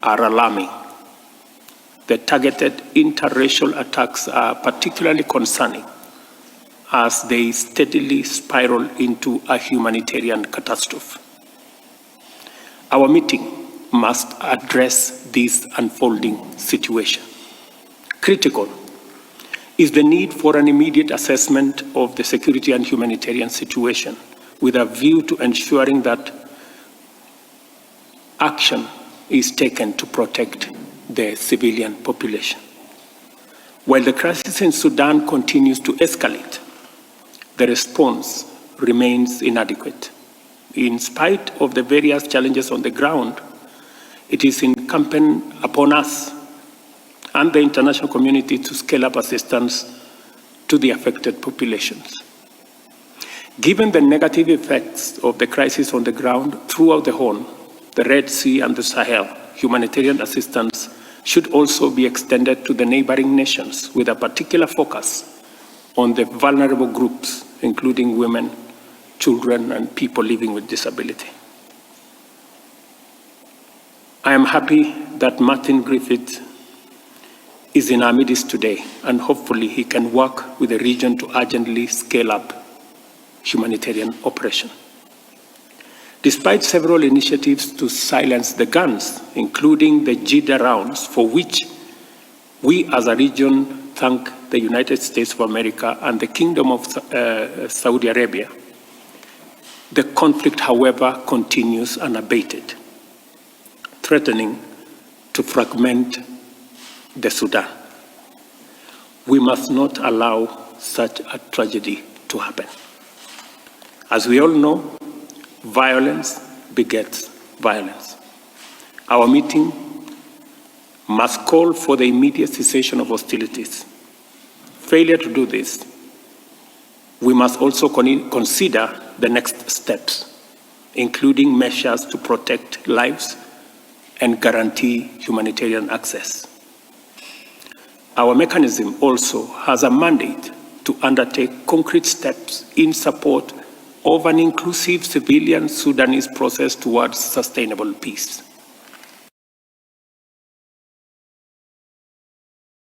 are alarming. The targeted interracial attacks are particularly concerning as they steadily spiral into a humanitarian catastrophe. Our meeting must address this unfolding situation. Critical is the need for an immediate assessment of the security and humanitarian situation with a view to ensuring that action is taken to protect the civilian population. While the crisis in Sudan continues to escalate, the response remains inadequate. In spite of the various challenges on the ground, it is incumbent upon us and the international community to scale up assistance to the affected populations. Given the negative effects of the crisis on the ground throughout the Horn, the Red Sea and the Sahel, humanitarian assistance should also be extended to the neighboring nations with a particular focus on the vulnerable groups, including women, children, and people living with disability. I am happy that Martin Griffith is in our midst today, and hopefully he can work with the region to urgently scale up humanitarian operation. Despite several initiatives to silence the guns, including the JIDA rounds, for which we as a region thank the United States of America and the Kingdom of Saudi Arabia, the conflict, however, continues unabated, threatening to fragment the Sudan. We must not allow such a tragedy to happen. As we all know, violence begets violence. Our meeting must call for the immediate cessation of hostilities. Failure to do this, we must also consider the next steps, including measures to protect lives and guarantee humanitarian access. Our mechanism also has a mandate to undertake concrete steps in support of an inclusive civilian Sudanese process towards sustainable peace.